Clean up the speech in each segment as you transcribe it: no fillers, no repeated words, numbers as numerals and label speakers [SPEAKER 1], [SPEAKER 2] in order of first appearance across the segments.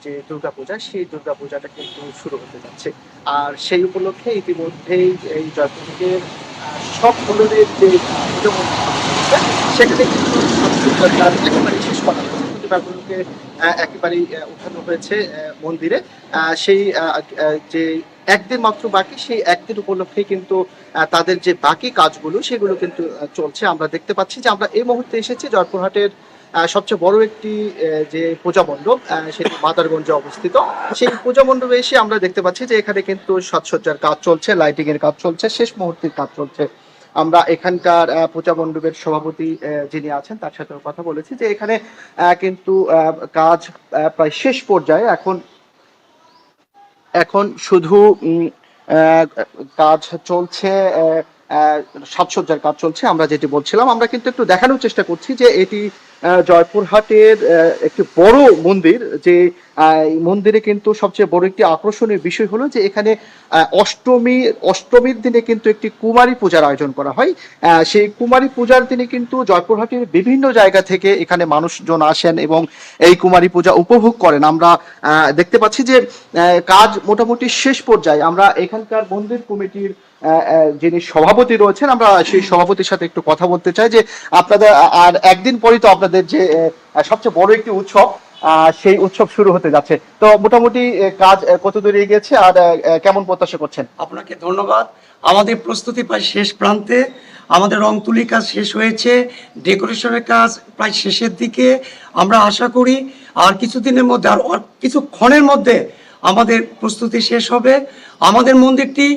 [SPEAKER 1] যে দুর্গাপূজা, সেই দুর্গাপূজাটা কিন্তু শুরু হতে যাচ্ছে। আর সেই উপলক্ষে ইতিমধ্যেই এই জয়পুরহাটের সব ধরনের যে পুজো মণ্ডপ রয়েছে, সেখানে কিন্তু সাজসজ্জার কাজ একেবারে শেষ করা হয়েছে। প্রতিমাগুলোকে একেবারেই উঠানো হয়েছে মন্দিরে। সেই যে একদিন মাত্র বাকি, সেই একদিন উপলক্ষে কিন্তু তাদের যে বাকি কাজগুলো সেগুলো কিন্তু চলছে। আমরা দেখতে পাচ্ছি যে আমরা এই মুহূর্তে এসেছি জয়পুরহাটের সবচেয়ে বড় একটি যে পূজা মণ্ডপ, সেটি মাদারগঞ্জে অবস্থিত। সেই পূজা মণ্ডপে এসে আমরা দেখতে পাচ্ছি যে এখানে কিন্তু সাজসজ্জার কাজ চলছে, লাইটিং এর কাজ চলছে, শেষ মুহূর্তের কাজ চলছে। আমরা এখানকার পূজা মণ্ডপের সভাপতি যিনি আছেন তার সাথে কথা বলেছি যে এখানে কিন্তু কাজ প্রায় শেষ পর্যায়ে। এখন এখন শুধু আহ, কাজ চলছে, আহ, সাজসজ্জার কাজ চলছে। আমরা যেটি বলছিলাম, আমরা কিন্তু একটু দেখানোর চেষ্টা করছি যে এটি জয়পুরহাটের একটি বড় মন্দির। যে এই মন্দিরে কিন্তু সবচেয়ে বড় একটি আকর্ষণীয় বিষয় হলো যে এখানে অষ্টমীর দিনে কিন্তু একটি কুমারী পূজার আয়োজন করা হয়। সেই কুমারী পূজার দিনে কিন্তু জয়পুরহাটের বিভিন্ন জায়গা থেকে এখানে মানুষজন আসেন এবং এই কুমারী পূজা উপভোগ করেন। আমরা দেখতে পাচ্ছি যে কাজ মোটামুটি শেষ পর্যায়ে। আমরা এখানকার মন্দির কমিটির যিনি সভাপতি রয়েছেন, আমরা সেই সভাপতির সাথে একটু কথা বলতে চাই যে আপনাদের আর একদিন পরই তো আপনাদের যে সবচেয়ে বড় একটি উৎসব, সেই উৎসব শুরু হতে যাচ্ছে। তো মোটামুটি কাজ কত দূর এগিয়েছে আর কেমন প্রত্যাশা করছেন?
[SPEAKER 2] আপনাকে ধন্যবাদ। আমাদের প্রস্তুতি প্রায় শেষ প্রান্তে। আমাদের রং তুলি কাজ শেষ হয়েছে, ডেকোরেশনের কাজ প্রায় শেষের দিকে। আমরা আশা করি আর কিছুদিনের মধ্যে, আর কিছুক্ষণের মধ্যে আমাদের প্রস্তুতি শেষ হবে। আমাদের মন্দিরটি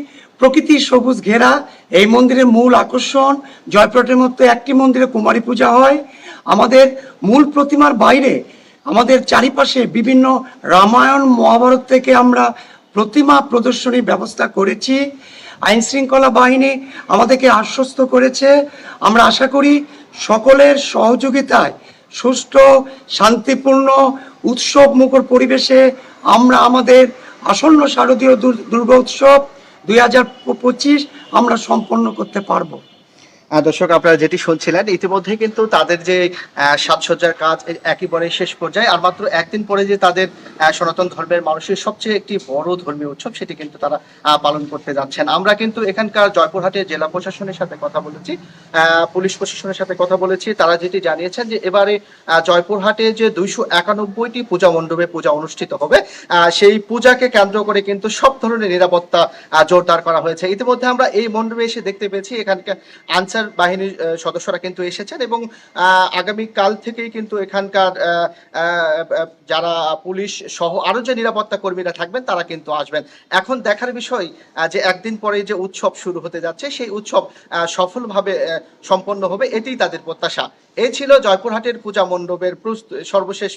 [SPEAKER 2] প্রকৃতির সবুজ ঘেরা। এই মন্দিরের মূল আকর্ষণ, জয়পুরহাটের মতো একটি মন্দিরে কুমারী পূজা হয়। আমাদের মূল প্রতিমার বাইরে আমাদের চারিপাশে বিভিন্ন রামায়ণ মহাভারত থেকে আমরা প্রতিমা প্রদর্শনীর ব্যবস্থা করেছি। আইন শৃঙ্খলা বাহিনী আমাদেরকে আশ্বস্ত করেছে। আমরা আশা করি সকলের সহযোগিতায় সুষ্ঠু, শান্তিপূর্ণ, উৎসব মুখর পরিবেশে আমরা আমাদের আসন্ন শারদীয় দুর্গা উৎসব 2025 আমরা সম্পন্ন করতে পারবো।
[SPEAKER 1] দর্শক, আপনারা যেটি শুনছিলেন, ইতিমধ্যে কিন্তু তাদের যে সাজসজ্জার কাজ একেবারে শেষ পর্যায়ে। আর মাত্র একদিন পরে যে তাদের সনাতন ধর্মের মানুষের সবচেয়ে একটি বড় ধর্মীয় উৎসব, সেটি কিন্তু তারা পালন করতে যাচ্ছেন। আমরা কিন্তু এখানকার জয়পুরহাটের জেলা প্রশাসনের সাথে কথা বলেছি, পুলিশ প্রশাসনের সাথে কথা বলেছি। তারা যেটি জানিয়েছেন যে এবারে জয়পুরহাটে যে 291টি পূজা মণ্ডপে পূজা অনুষ্ঠিত হবে, সেই পূজাকে কেন্দ্র করে কিন্তু সব ধরনের নিরাপত্তা জোরদার করা হয়েছে। ইতিমধ্যে আমরা এই মণ্ডপে এসে দেখতে পেয়েছি এখানকার আনসার বাহিনীর সদস্যরা কিন্তু এসেছেন এবং আগামী কাল থেকেই কিন্তু এখানকার যারা পুলিশ সহ আরো যে নিরাপত্তা কর্মীরা থাকবেন তারা কিন্তু আসবেন। এখন দেখার বিষয় যে একদিন পরে যে উৎসব শুরু হতে যাচ্ছে, সেই উৎসব সফলভাবে সম্পন্ন হবে, এটাই তাদের প্রত্যাশা। এই ছিল জয়পুরহাটের পূজা মণ্ডপের সর্বশেষ